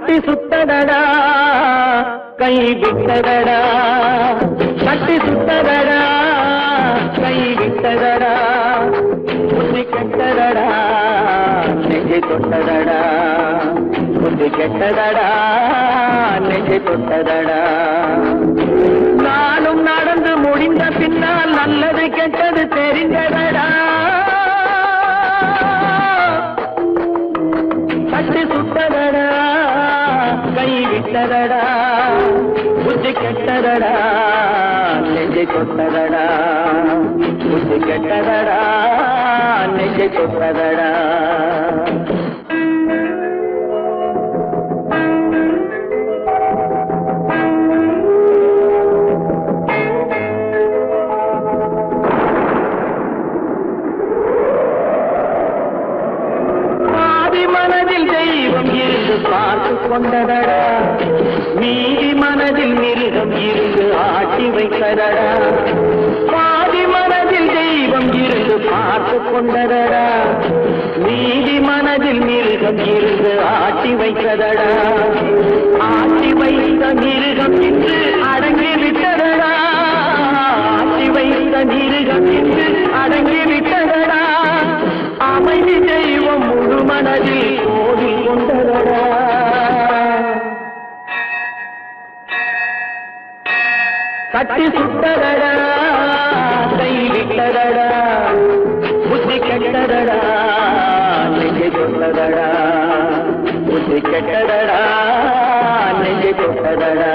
கட்டி சுத்தடடா கை விட்டதடா, கட்டி சுத்தடடா கை விட்டதடா, புத்தி கெட்டதடா நெஞ்சை தொட்டதடா, புத்தி கெட்டதடா நெஞ்சை தொட்டதடா. நானும் நடந்து முடிந்த பின்னால் நல்லது கெட்டது தெரிந்ததடா, கட்டி சுட்டதடா கை விட்டதடா, புத்தி கெட்டதடா நெஞ்சை தொட்டதடா, புத்தி கெட்டதடா நெஞ்சை தொட்டதடா. மனதில் தெய்வம் இருந்து பார்த்து கொண்டதடா, மீதி மனதில் மிருகம் இருந்து ஆட்டி வைத்ததடா, பாதி மனதில் தெய்வம் இருந்து பார்த்து கொண்டதடா, மீதி மனதில் மிருகம் இருந்து ஆட்டி வைத்ததடா, ஆட்டி வைத்த மிருகம் இன்று அடங்கி விட்டதடா, ஆட்டி வைத்த மிருகம் இன்று அடங்கி விட்டதடா, அமைதி தெய்வம் முழு மனதில் கோவில் கொண்டதடா. கட்டி சுட்டதடா கை விட்டதடா, புத்தி கெட்டதடா நெஞ்சை தொட்டதடா, புத்தி கெட்டதடா நெஞ்சை தொட்டதடா.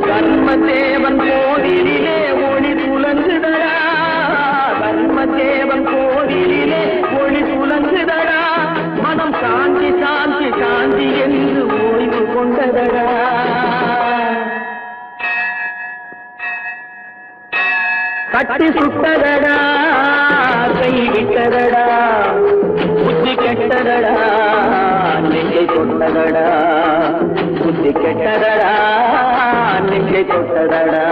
கர்மதேவன் கோவிலிலே ஒளி துலங்குதடா, கர்மதேவன் கோவிலிலே ஒளி துலங்குதடா, மனம் சாந்தி சாந்தி சாந்தி என்று ஓய்வு கொண்டதடா. கட்டி சுட்டதடா கை விட்டதடா, புத்தி கெட்டதடா நெஞ்சை தொட்டதடா, புத்தி கெட்டதடா நெஞ்சை தொட்டதடா.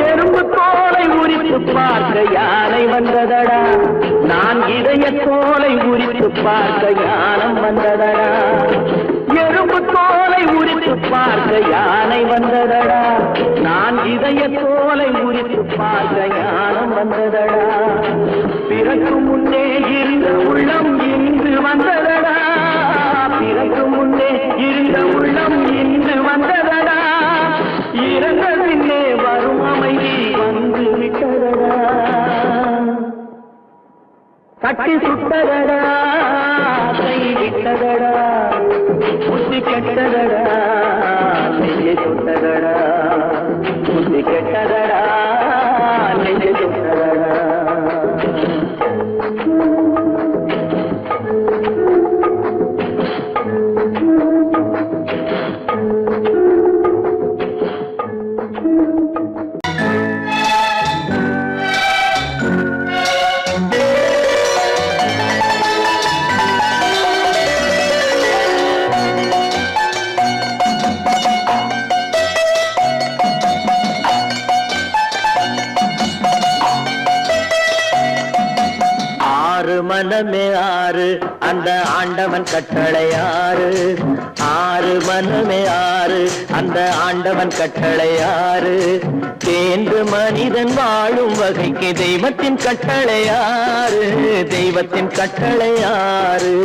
எறும்பு தோலை உரித்து பார்க்க யானை வந்ததடா, நான் இதய தோலை உரித்து பார்க்க யானம் வந்ததடா, எறும்பு தோலை உரித்து பார்க்க யானை வந்ததடா, நான் இதய தோலை உரித்து பார்க்க யானம் வந்ததடா, பிறகு முன்னே இருந்த உள்ளம் இன்று வந்ததடா, பிறகு முன்னே இருந்த உள்ளம் இன்று வந்ததடா, இறந்த பின்னே வரும் அமைதி வந்து விட்டதடா. கட்டி சுட்டதடா கை விட்டதடா, புத்தி கெட்டதடா நெஞ்சை தொட்டதடா, புத்தி கெட்டதடா நெஞ்சை தொட்டதடா. மனமே ஆறு அந்த ஆண்டவன் கட்டளை ஆறு, ஆறு மனமே ஆறு அந்த ஆண்டவன் கட்டளை ஆறு, தேர்ந்து மனிதன் வாழும் வகைக்கு தெய்வத்தின் கட்டளை ஆறு, தெய்வத்தின் கட்டளை ஆறு.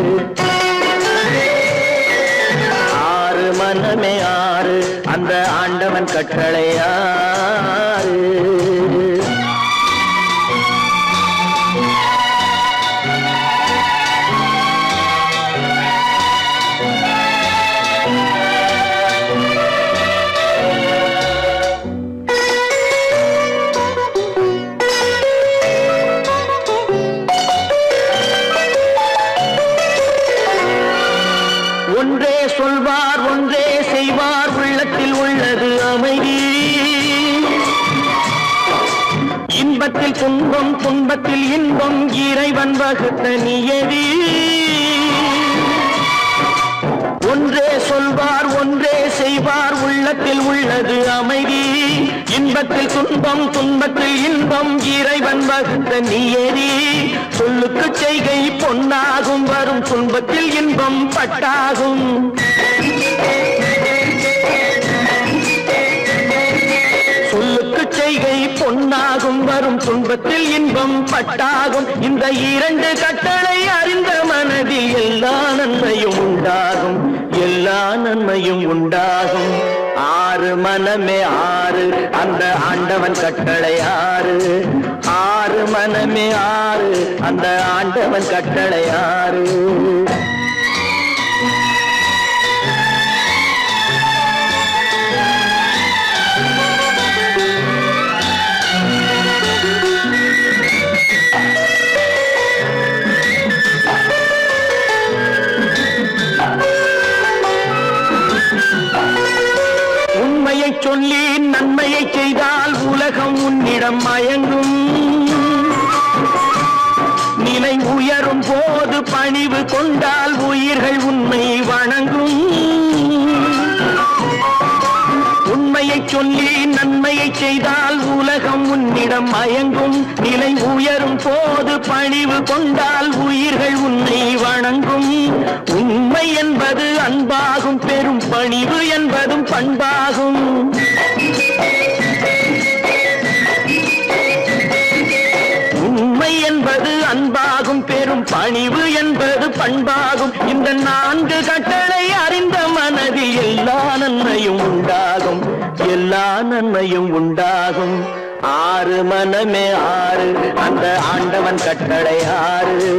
ஆறு மனமே ஆறு அந்த ஆண்டவன் கட்டளை ஆறு. துன்பம் இறைவன் வகுத்த நியதி. ஒன்றே சொல்வார் ஒன்றே செய்வார், உள்ளத்தில் உள்ளது அமைதி. இன்பத்தில் துன்பம் துன்பத்தில் இன்பம் இறைவன் வகுத்த நியதி. சொல்லுக்கு செய்கை பொன்னாகும், வரும் துன்பத்தில் இன்பம் பட்டாகும். சொல்லுக்கு செய்கை பொன்னாகும், வரும் துன்பத்தில் இன்பம் பட்டாகும். இந்த இரண்டு கட்டளை அறிந்த மனதில் எல்லா நன்மையும் உண்டாகும், எல்லா நன்மையும் உண்டாகும். ஆறு மனமே ஆறு, அந்த ஆண்டவன் கட்டளை ஆறு. ஆறு மனமே ஆறு, அந்த ஆண்டவன் கட்டளை ஆறு. சொல்லி நன்மையை செய்தால் உலகம் உன்னிடம் மயங்கும். நிலை உயரும் போது பணிவு கொண்டால் உயிர்கள் உன்னை வணங்கும். உண்மையை சொல்லி நன்மையை செய்தால் உலகம் உன்னிடம் மயங்கும். நிலை உயரும் போது பணிவு கொண்டால் உயிர்கள் உன்னை வணங்கும். உண்மை என்பது அன்பாகும், பெரும் பணிவு என்பதும் பண்பாகும். உண்மை என்பது அன்பாகும், பெரும் பணிவு என்பது பண்பாகும். இந்த நான்கு கட்டளை அறிந்த மனதில் எல்லா நன்மையும் உண்டாகும், எல்லா நன்மையும் உண்டாகும். ஆறு மனமே ஆறு, அந்த ஆண்டவன் கட்டளை ஆறு.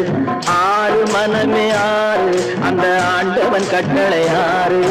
ஆறு மனமே ஆறு, அந்த ஆண்டவன் கட்டளை ஆறு.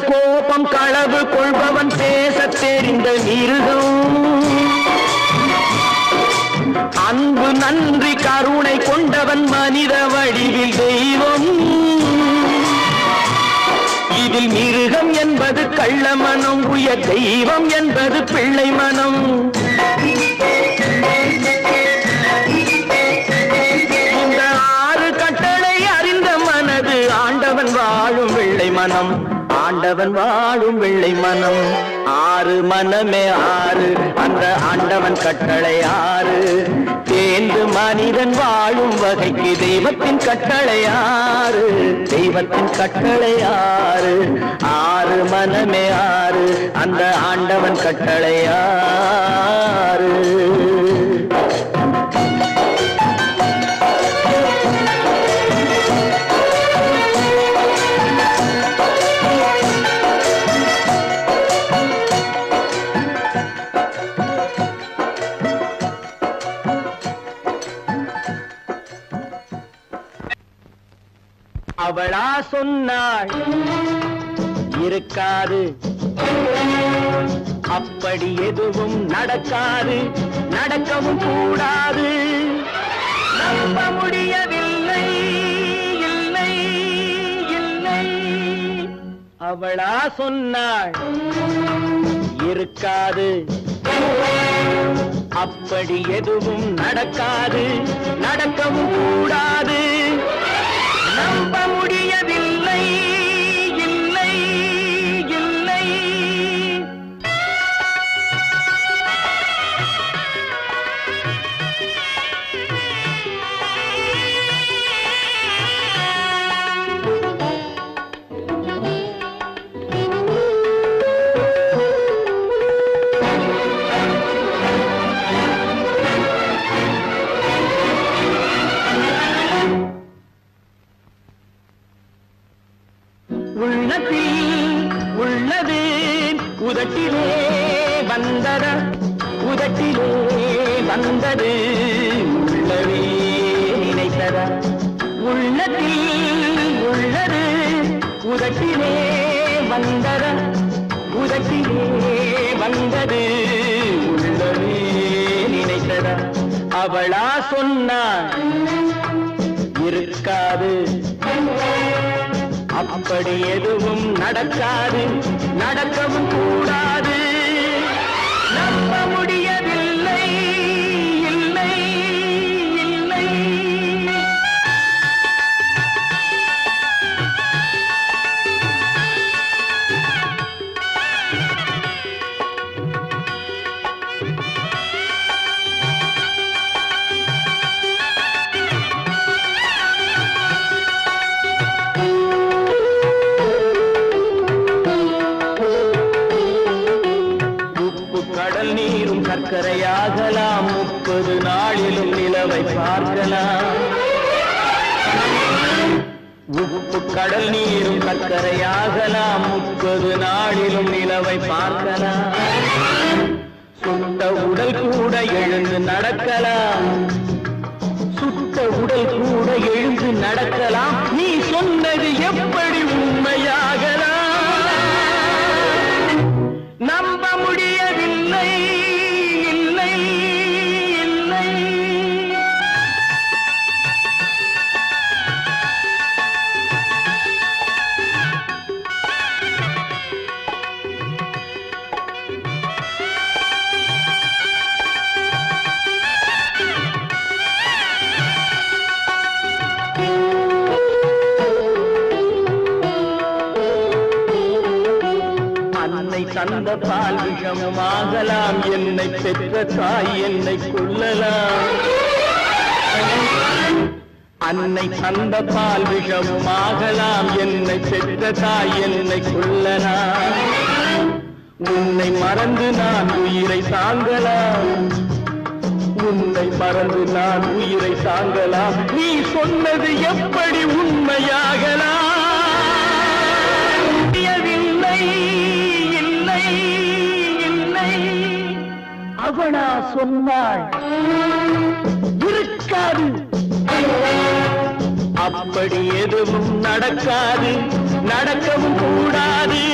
கோபம் களவு கொள்பவன் பேச தெரிந்த மிருகம். அன்பு நன்றி கருணை கொண்டவன் மனித வடிவில் தெய்வம். இதில் மிருகம் என்பது கள்ள மனம், உயர் தெய்வம் என்பது பிள்ளை மனம். இந்த ஆறு கட்டளை அறிந்த மனது ஆண்டவன் வாழும் வெள்ளை மனம், ஆண்டவன் வாழும் வெள்ளை மனம். ஆறு மனமே ஆறு, அந்த ஆண்டவன் கட்டளை ஆறு. தேர்ந்து மனிதன் வாழும் வகைக்கு தெய்வத்தின் கட்டளை ஆறு, தெய்வத்தின் கட்டளை ஆறு. ஆறு மனமே ஆறு, அந்த ஆண்டவன் கட்டளை ஆறு. அவளா சொன்னாள் இருக்காது, அப்படி எதுவும் நடக்காது, நடக்கவும் கூடாது. நம்ப முடியவில்லை, இல்லை இல்லை. அவளா சொன்னாள் இருக்காது, அப்படி எதுவும் நடக்காது, நடக்கவும் கூடாது. நம்ப முடியவில்லை, இல்லை இல்லை. உள்ளது உதட்டிலே வந்தத, உதட்டிலே வந்தது உள்ளவே நினைத்தத. உள்ளத்தில் உள்ளது உதட்டிலே வந்தத, அவளா சொன்னாள் இருக்காது, அப்படி எதுவும் நடக்காது, நடக்கவும் கூடாது. நம்ப முடியவில்லை, இல்லை இல்லை. சர்க்கரையாகலாம், 30 நாளிலும் நிலவை பார்க்கலாம். உப்பு கடல் நீரும் சர்க்கரையாகலாம், 30 நாளிலும் நிலவை பார்க்கலாம். சுட்ட உடல் கூட எழுந்து நடக்கலாம், சுட்ட உடல் கூட எழுந்து நடக்கலாம். நீ சொன்னது எப்படி உண்மையாகலாம்? நம்ப முடியவில்லை. தந்த பால் விஷமும் ஆகலாம், என்னை பெற்ற தாய் என்னை கொள்ளலாம். அன்னை தந்த பால் விஷமும் ஆகலாம், என்னை பெற்ற தாய் என்னை கொள்ளலாம். உன்னை மறந்து நான் உயிரை தாங்கலாம், உன்னை மறந்து நான் உயிரை தாங்கலாம். நீ சொன்னது எப்படி உண்மையாகலாம்? அவளா சொன்னாள் இருக்காது, அப்படி எதுவும் நடக்காது, நடக்கவும் கூடாது.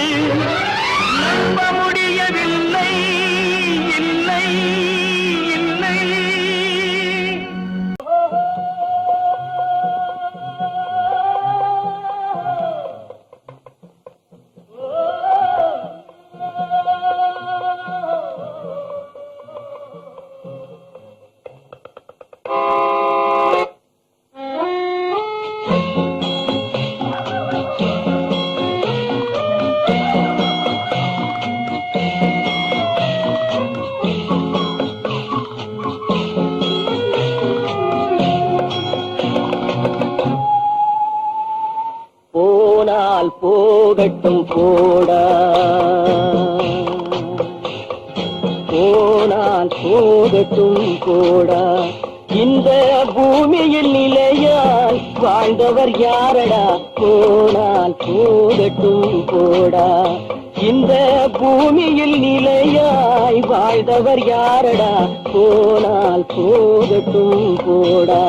நம்ப முடியவில்லை, இல்லை இல்லை. போனால் போகட்டும் போடா, போனால் போகட்டும் போடா. இந்த பூமியில் நிலையால் வாழ்ந்தவர் யாரடா? போனால் போகட்டும் போடா. இந்த பூமியில் நிலையாய் வாழ்ந்தவர் யாரடா? போனால் போகட்டும் போடா.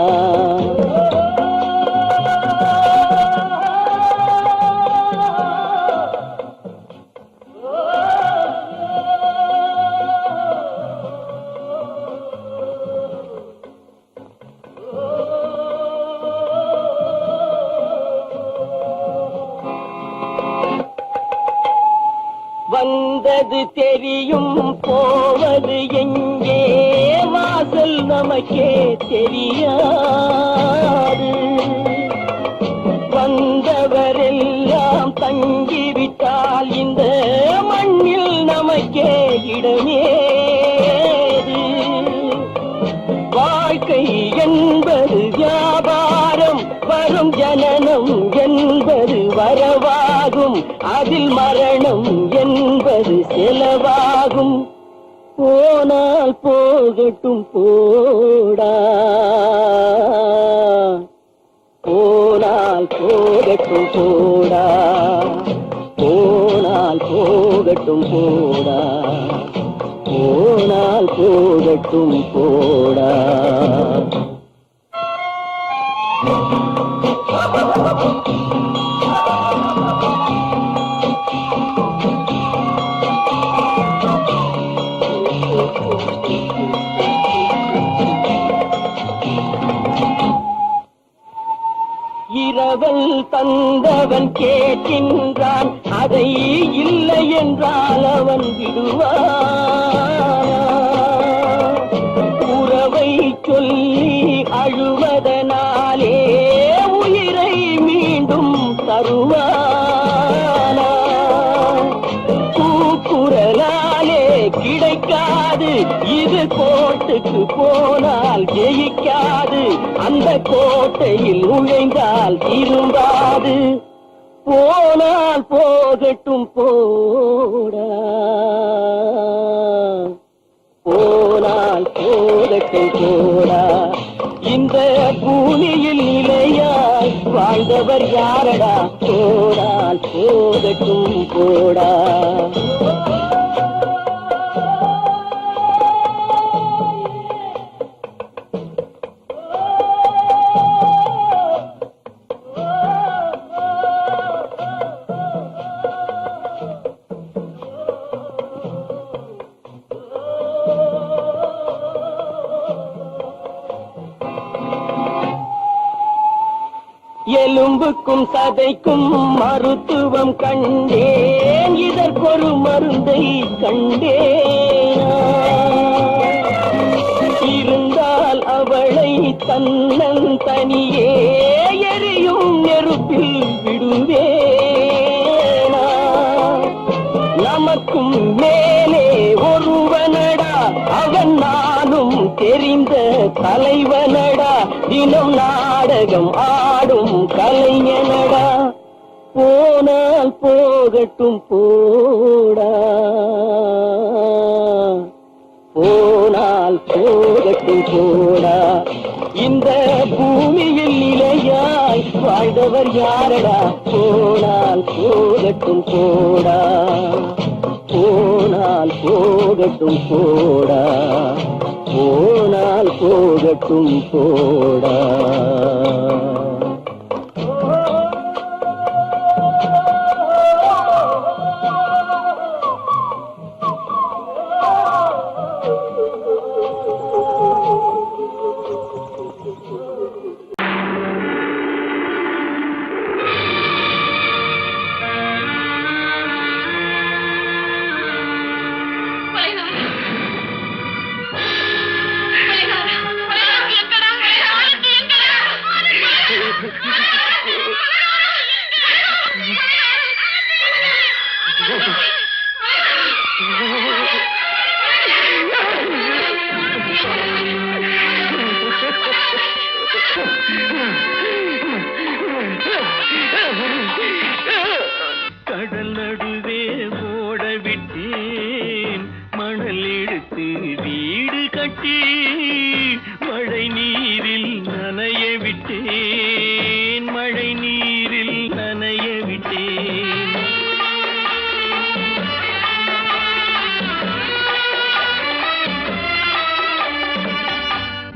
வந்தது தெரியும், போவது எங்கே? வாசல் நமக்கே தெரியாது. வந்தவரெல்லாம் தங்கிவிட்டால் இந்த மண்ணில் நமக்கே இடமேது. வாழ்க்கை என்பது வியாபாரம், வரும் ஜனனம் என்பது வரவாகும், அதில் மரணம் என்பது செலவாகும். போனால் போகட்டும் போடா, போனால் போகட்டும் போடா, போனால் போகட்டும் போடா, போனால் போகட்டும் போடா. அவன் கேட்கின்றான், அதை இல்லை என்றால் அவன் விடுவான். உறவை சொல்லி அழுவதனாலே உயிரை மீண்டும் தருவானா? கூக்குரலாலே கிடைக்காது, இது கோட்டுக்கு போனால் ஜெயிக்காது, அந்த கோட்டையில் நுழைந்தால் திரும்பாது. போனால் போகட்டும் போடா, போனால் போகட்டும் போடா. இந்த பூமியில் நிலையாய் வாழ்ந்தவர் யாரடா? போனால் போகட்டும் போடா. எலும்புக்கும் சதைக்கும் மருத்துவம் கண்டேன், இதற்கொரு மருந்தை கண்டேன். இருந்தால் அவளை தன்னன் தனியே எரியும் நெருப்பில் விடுவேனா? நமக்கும் மேலே ஒருவனடா, அவன் நானும் தெரிந்த தலைவனடா, தினம் நாடகம் ஆடும் கலைஞனடா. போனால் போகட்டும் போடா, போனால் போகட்டும் போடா. இந்த பூமியில் நிலையாய் வாழ்ந்தவர் யாரடா? போனால் போகட்டும் போடா, போனால் போகட்டும் போடா, போனால் போகட்டும் போடா. கடல் நடுவே ஓடவிட்டேன், மணல் எடுத்து வீடு கட்டி மழை நீரில் நனைய விட்டேன், மழை நீரில் நனைய விட்டேன்.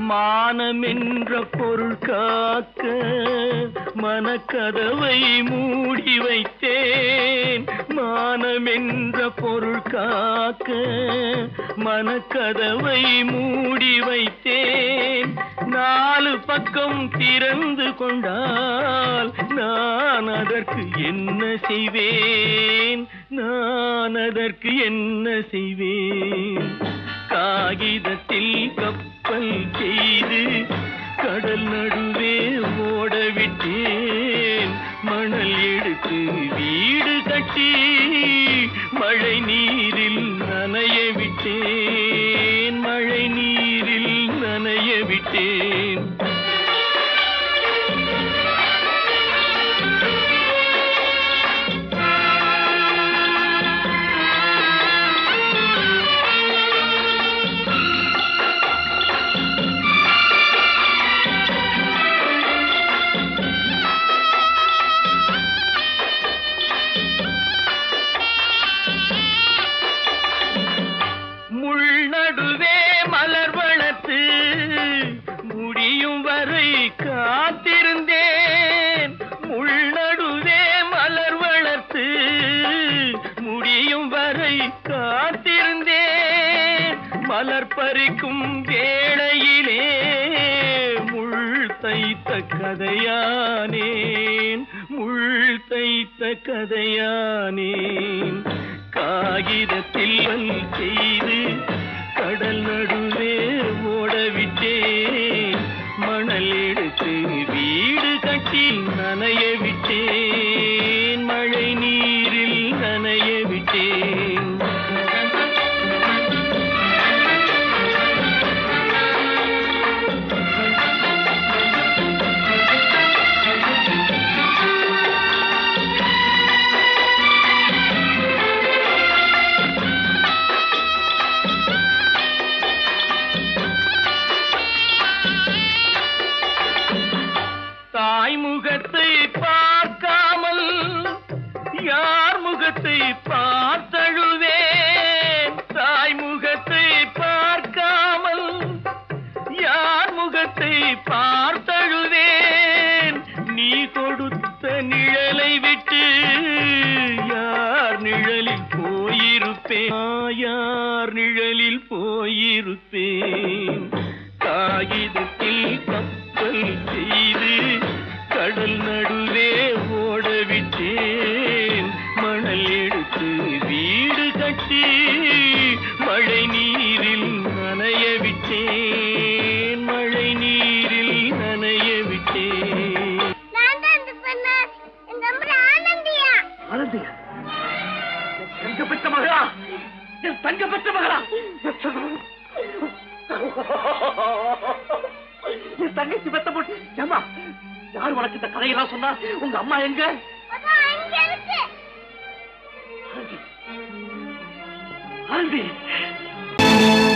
மானம் என்ற பொருள் காக்க மனக்கதவை மூடி வைத்தேன், மானம் என்ற பொருள் காக்க மனக்கதவை மூடி வைத்தேன். நாலு பக்கம் திறந்து கொண்டால் நான் அதற்கு என்ன செய்வேன், நான் அதற்கு என்ன செய்வேன்? காகிதத்தில் கப்பல் செய்து கடல் நடுவே ஓடவிட்டேன், மணல் எடுத்து வீடு கட்டி மழை நீரில் நனைய விட்டேன், மழை நீரில் நனைய விட்டேன். நடுவே மலர் வளர்த்து முடியும் வரை காத்திருந்தேன், முள் நடுவே மலர் வளர்த்து முடியும் வரை காத்திருந்தேன். மலர் பறிக்கும் வேளையிலே முள் தைத்த கதையானேன், கைக்குள் தைத்த கதையானேன் காகிதத்தில் செய்து கடல் நடுவே ஓடவிட்டேன் மணல் எடுத்து வீடு கட்டி நனைய விட்டேன் மழை நீரில் நனைய விட்டேன் முகத்தை பார்க்காமல் யார் முகத்தை பார்த்தழுவேன் தாய் முகத்தை பார்க்காமல் யார் முகத்தை பார்த்தழுவேன் நீ கொடுத்த நிழலை விட்டு யார் நிழலில் போயிருப்பேன் யார் நிழலில் போயிருப்பேன் காகிதத்தில் கப்பல் செய்து கடல் நடுவே ஓடவிட்டேன் மணல் எடுத்து வீடு கட்டி மழை நீரில் நனைய விட்டேன் மழை நீரில் நனைய விட்டேன் தங்க பெற்ற மகளா தங்க பெற்ற மகளா தங்கச்சி பெத்த போட்டு ஏமா யார் உனக்கு இந்த கதையெல்லாம் சொன்னா உங்க அம்மா எங்க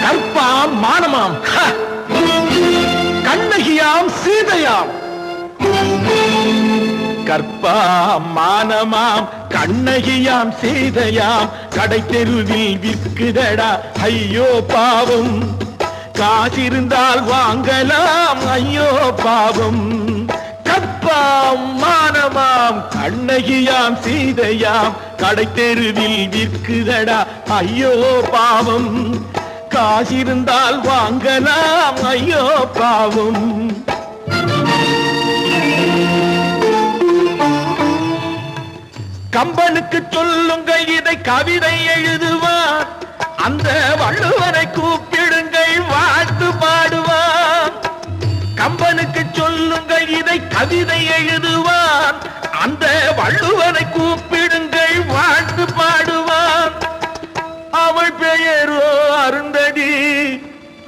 கற்பாம் மானமாம் கண்ணகியாம் சீதையாம் கற்பாம் மானமாம் கண்ணகியாம் சீதையாம் கடை தெருவில் விற்குதடா ஐயோ பாவம் காசிருந்தால் வாங்கலாம் ஐயோ பாவம் கற்பாம் மானமாம் கண்ணகியாம் சீதையாம் கடை தெருவில் விற்குதடா ஐயோ பாவம் காசிருந்தால் வாங்கலாம் ஐயோ பாவம் கம்பனுக்கு சொல்லுங்கள் இதை கவிதை எழுதுவார் அந்த வள்ளுவரை கூப்பிடுங்கள் வாழ்த்து பாடுவார் கம்பனுக்கு சொல்லுங்கள் இதை கவிதை எழுதுவார் அந்த வள்ளுவரை கூப்பிடுங்கள் வாழ்த்து பாடுவார் அவள் பெயரோ அருந்ததி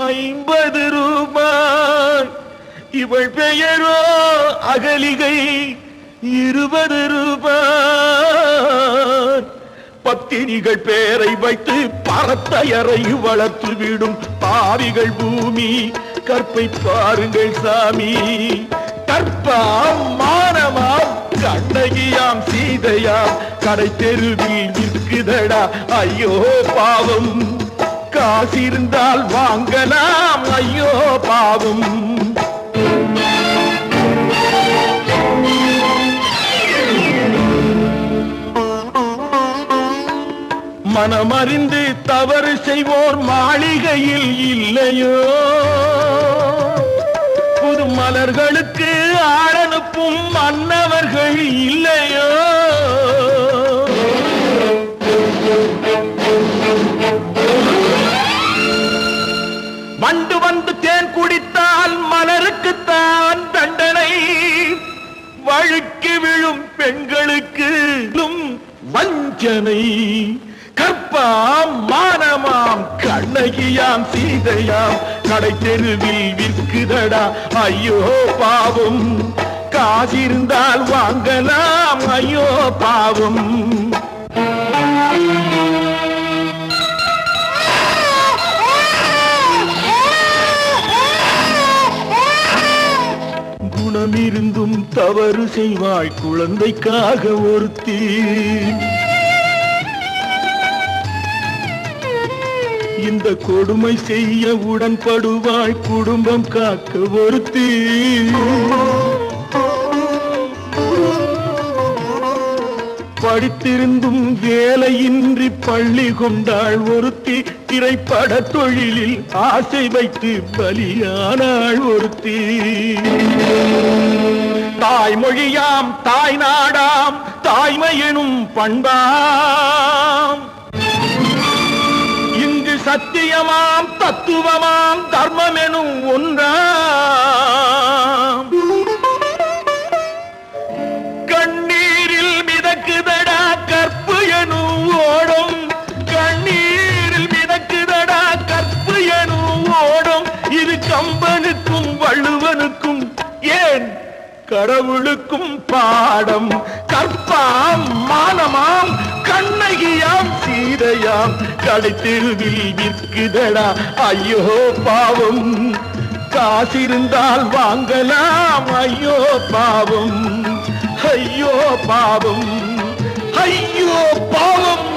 50 ரூபாய் இவள் பெயரோ அகலிகை 20 ரூபாய் பத்தினிகள் பேரை வைத்து பரத்தையரை வளர்த்து விடும் பாவிகள் பூமி கற்பை பாருங்கள் சாமி கற்பாம் மானமாம் கண்ணகியாம் சீதையாம் கடை தெருவில் விற்குதடா ஐயோ பாவம் காசிருந்தால் வாங்கலாம் ஐயோ பாவம் மனமறிந்து தவறு செய்வோர் மாளிகையில் இல்லையோ புது மலர்களுக்கு ஆளனுப்பும் மன்னவர்கள் இல்லையோ வண்டு வந்து தேன் குடித்தால் மலருக்குத்தான் தண்டனை வழுக்கி விழும் பெண்களுக்கு வஞ்சனை கற்பாம் மானமாம் கண்ணகியாம் சீதையாம் கடை தெருவில் விற்குதடா ஐயோ பாவம் காசிருந்தால் வாங்கலாம் ஐயோ பாவம் குணமிருந்தும் தவறு செய்வாய் குழந்தைக்காக ஒருத்தி இந்த கொடுமை செய்ய உடன்படுவாய் குடும்பம் காக்க ஒருத்தி படித்திருந்தும் வேலையின்றி பள்ளி கொண்டாள் ஒருத்தி, திரைப்பட தொழிலில் ஆசை வைத்து பலியானாள் ஒருத்தி. தாய்மொழியாம் தாய் நாடாம் தாய்மையெனும் பண்பாம், இங்கு சத்தியமாம் தத்துவமாம் தர்மமெனும் ஒன்றாம். கண்ணீரில் மிதக்குதடா கற்பு எனும் ஓடும், கண்ணீரில் மிதக்குதடா கற்பு எனும் ஓடும். இது கம்பனுக்கும் வள்ளுவனுக்கும் ஏன் கடவுளுக்கும் பாடம். கற்பாம் மானமாம் கண்ணகியாம் சீதையாம் கடைத்தெருவில் விற்குதடா ஐயோ பாவம். காசிருந்தால் வாங்கலாம் ஐயோ பாவம், ஐயோ பாவம், ஐயோ பாவம்.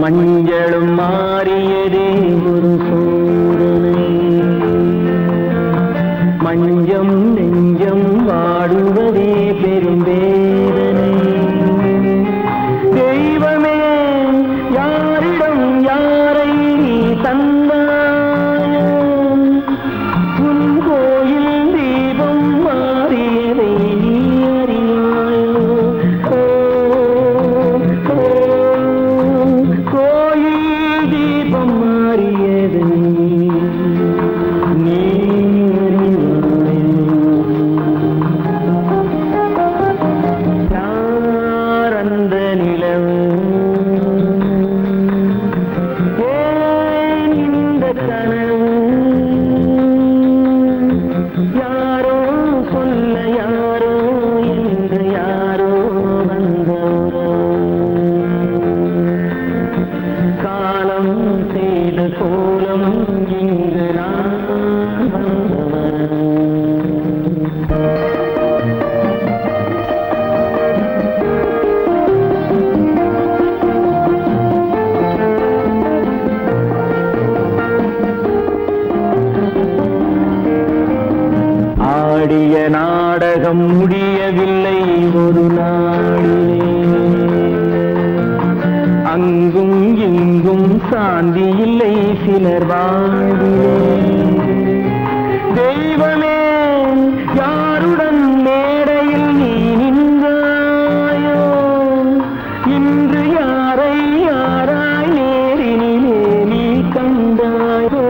மஞ்சளும் மாறியதே ஒரு சோதனை, மஞ்சம் நெஞ்சம் வாடுவதே பெரும் வேதனை. தெய்வமே யாரிடம் யாரை நீ தந்தாயோ, உன் கோயில் தீபம் மாறியதை நீ அறியாயோ. ஆடிய நாடகம் முடியவில்லை ஒரு நாளிலே, அங்கும் இங்கும் சாந்தி இல்லை சிலர் வாழ்விலே. தெய்வமே யாருடன் மேடையில் நீ நின்றாயோ, இன்று யாரை யாராய் நேரினிலே நீ கண்டாயோ.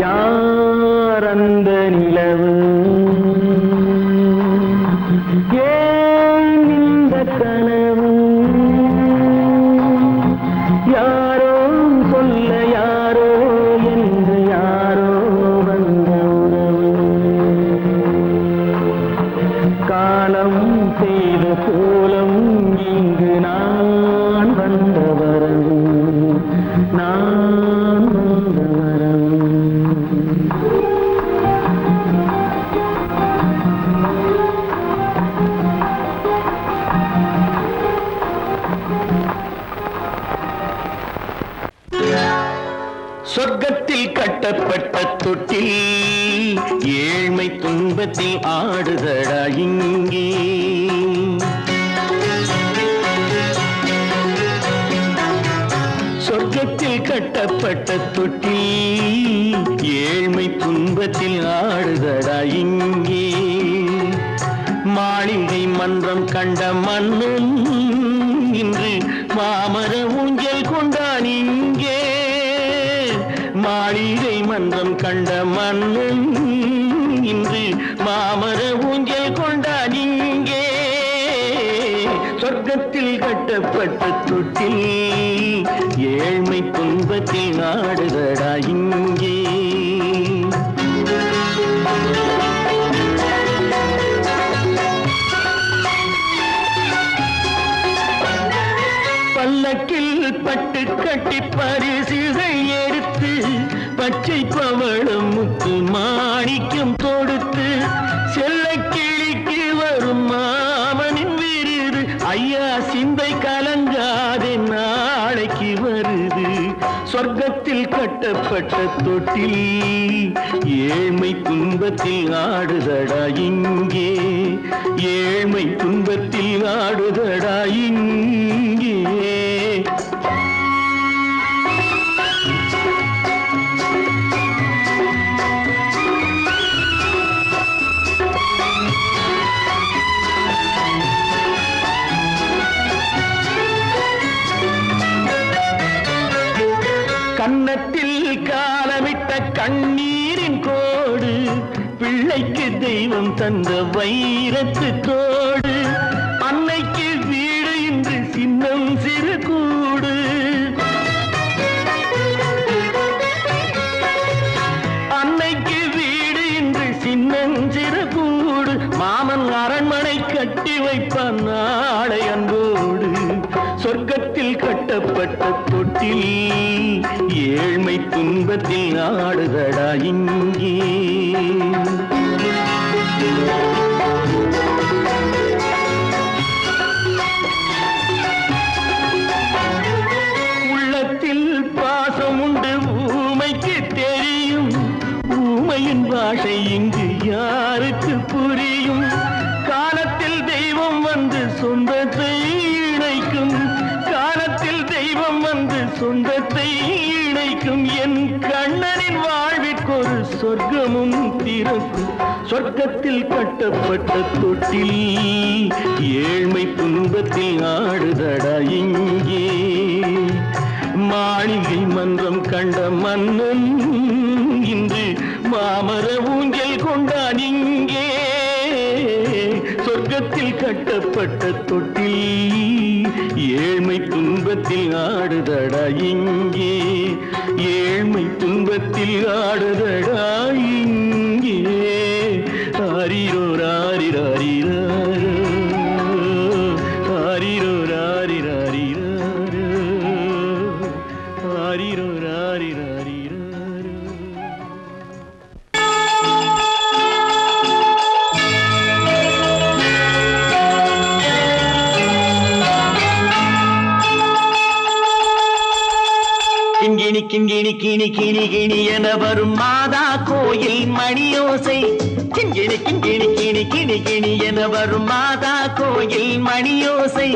யாரந்த நிலவு, ஏன் இந்த கனவு, சொர்க்கத்தில் கட்டப்பட்ட தொட்டில் ஏழ்மை துன்பத்தில் ஆடுதடா இங்கே. சொர்க்கத்தில் கட்டப்பட்ட தொட்டில் ஏழ்மை துன்பத்தில் ஆடுதடா இங்கே. மாளிகை மன்றம் கண்ட மன்னன் இன்று மாமர ஊஞ்சல் கொண்டான் இங்கே. மாளிகை மன்றம் கண்ட மன்னன் இன்று மாமர ஊஞ்சல் கொண்டான் இங்கே. சொர்க்கத்தில் கட்டப்பட்ட தொட்டில் ஏழ்மை துன்பத்தில் ஆடுதடா இங்கே. பல்லக்கில் பட்டு கட்டி பரிசுகள் எடுத்து பச்சை பவளம் முத்து மாணிக்கம் தொடுத்து செல்ல கிளிக்கு வரும் மாமனின் விருது. ஐயா சிந்தை கலங்காதே நாளைக்கு வருது. சொர்க்கத்தில் கட்டப்பட்ட தொட்டில் ஏழ்மை துன்பத்தில் ஆடுதடா இங்கே. ஏழ்மை துன்பத்தில் ஆடுதடா இங்கே. கன்னத்தில் காலமிட்ட கண்ணீரின் கோடு பிள்ளைக்கு தெய்வம் தந்த வைரத்து கோடு. அன்னைக்கு வீடு இன்று சின்னம் சிறு கூடு. அன்னைக்கு வீடு இன்று சின்னம் சிறு கூடு. மாமன் அரண்மனை கட்டி வைப்பான் நாளை அன்போடு. சொர்க்கத்தில் கட்டப்பட்ட தொட்டில் ஏழ்மை துன்பத்தில் ஆடுதடா இங்கே. உள்ளத்தில் பாசம் உண்டு ஊமைக்கு தெரியும். ஊமையின் பாஷை இங்கு யாருக்கு புரியும்? காலத்தில் தெய்வம் வந்து சொந்தத்தை இணைக்கும். காலத்தில் தெய்வம் வந்து சொந்தத்தை இணைக்கும். என் கண்ணனின் வாழ்விற்கொரு சொர்க்கமும் திறக்கும். சொர்க்கத்தில் கட்டப்பட்ட தொட்டில் ஏழ்மை துன்பத்தில் ஆடுதடா இங்கே. மாளிகை மன்றம் கண்ட மன்னன் இன்று மாமர ஊஞ்சல் கொண்டான் இங்கே. சொர்க்கத்தில் கட்டப்பட்ட தொட்டில் ஏழ்மை துன்பத்தில் ஆடுதடா இங்கே. ஏழ்மை துன்பத்தில் ஆடுதடா இங்கே. ஆரிரோ ராரிராரிரோ ஆரிரோ ராரிராரிரோ ஆரிரோ ராரிராரிரோ. கிண்கிணி கிண்கிணி கிணி கிணி கிணி என வரும் மாதா கோயில் மணியோசை. கிண்கிணி கிண்கிணி கிணி கிணி கிணி என வரும் மாதா கோயில் மணியோசை.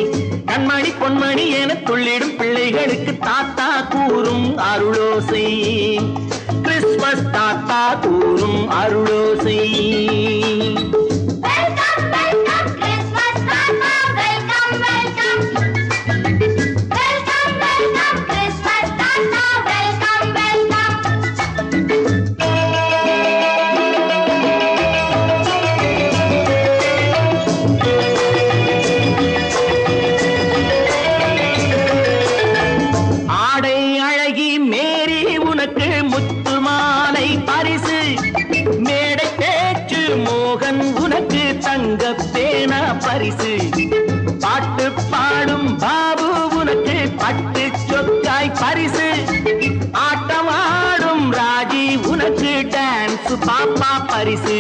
கண்மணி பொன்மணி என துள்ளிடும் பிள்ளைகளுக்கு தாத்தா கூறும் அருளோசை. கிறிஸ்துமஸ் தாத்தா கூறும் அருளோசை. பரிசு பாட்டு பாடும் பாபு உனக்கு பட்டு சொக்காய் பரிசு. ஆட்டமாடும் ராஜி உனக்கு டான்ஸ் பாப்பா பரிசு.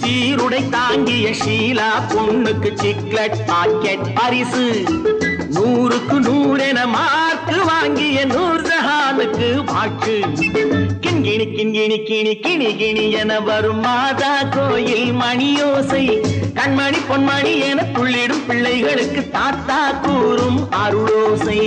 சீருடை தாங்கிய ஷீலா பொண்ணுக்கு சிக்லெட் பாக்கெட் பரிசு. 100க்கு 100 என மார்க் வாக்கு வாங்கிய நூர்ஜஹானுக்கு வாக்கு. கிண்கிணி கிண்கிணி கிணி கிணி கிணி என வரும் மாதா கோயில் மணியோசை. கண்மணி பொன்மணி என துள்ளிடும் பிள்ளைகளுக்கு தாத்தா கூறும் அருளோசை.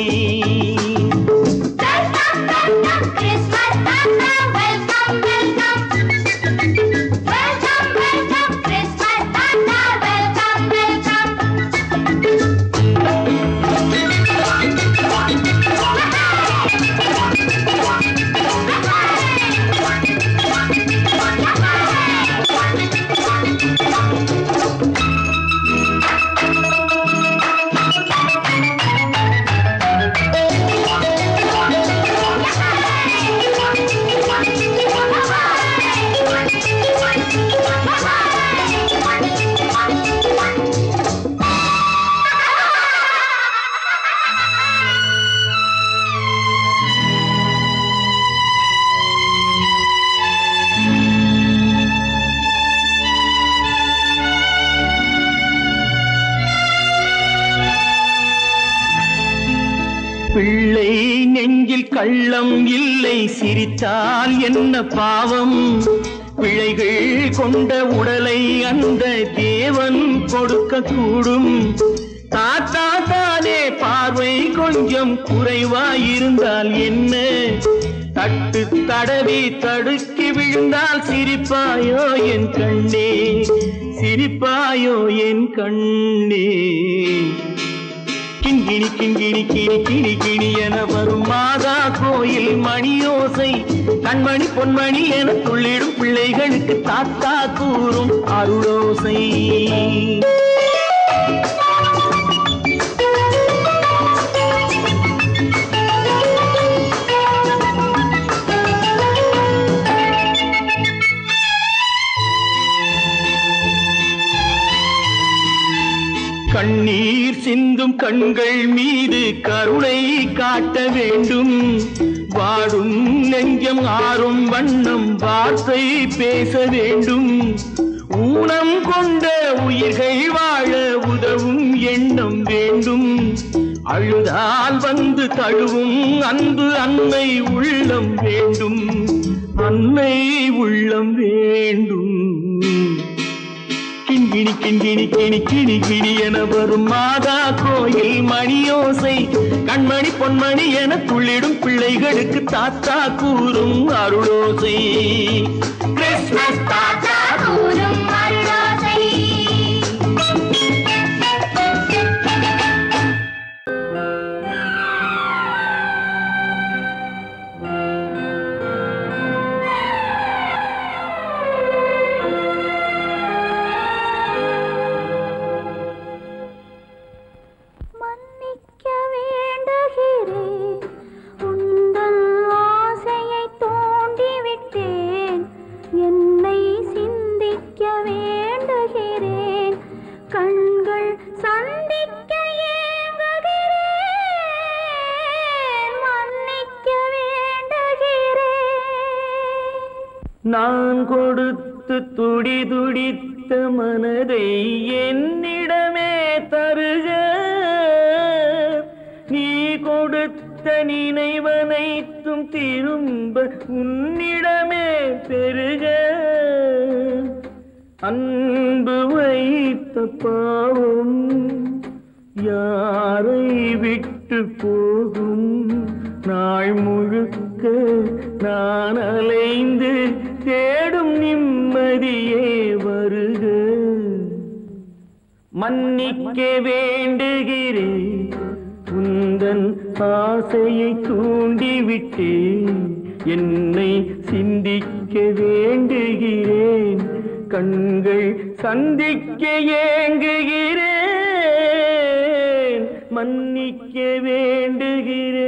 பிள்ளை நெஞ்சில் கள்ளம் இல்லை, சிரித்தால் என்ன பாவம். பிழைகள் கொண்ட உடலை அந்த தேவன் கொடுக்க கூடும். தாத்தா தானே பார்வை கொஞ்சம் குறைவாயிருந்தால் என்ன? தட்டு தடவி தடுக்கி விழுந்தால் சிரிப்பாயோ என் கண்ணே, சிரிப்பாயோ என் கண்ணே. கிண்கிணி கிண்கிணி கிணி கிணி கிணி என வரும் மாதா கோயில் மணியோசை. கண்மணி பொன்மணி என துள்ளிடும் பிள்ளைகளுக்கு தாத்தா கூறும் அருளோசை. கண்ணீர் சிந்தும் கண்கள் மீது கருணை காட்ட வேண்டும். வாடும் நெஞ்சம் ஆறும் வண்ணம் வார்த்தை பேச வேண்டும். ஊனம் கொண்ட உயிர்கள் வாழ உதவும் எண்ணம் வேண்டும். அழுதால் வந்து தழுவும் அன்பு அன்னை உள்ளம் வேண்டும், அன்னை உள்ளம் வேண்டும். கிண்கிணி கிண்கிணி கிணி கிணி கிணி என வரும் மாதா கோயில் மணியோசை. கண்மணி பொன்மணி என துள்ளிடும் பிள்ளைகளுக்கு தாத்தா கூறும் அருளோசை. கிறிஸ்மஸ் தாத்தா கூறும் அருளோசை. நான் கொடுத்து துடி துடித்த மனதை என்னிடமே தருக. நீ கொடுத்த நினைவனைத்தும் திரும்ப உன்னிடமே பெருக. அன்பு வைத்த பாவம் யாரை விட்டு போகும்? நாள் முழுக்க நான் அலைந்து தேடும் நிம்மதியே வருக. மன்னிக்க வேண்டுகிறேன், உந்தன் ஆசையை தூண்டிவிட்டேன். என்னை சிந்திக்க வேண்டுகிறேன், கண்கள் சந்திக்க ஏங்குகிறேன். மன்னிக்க வேண்டுகிறேன்.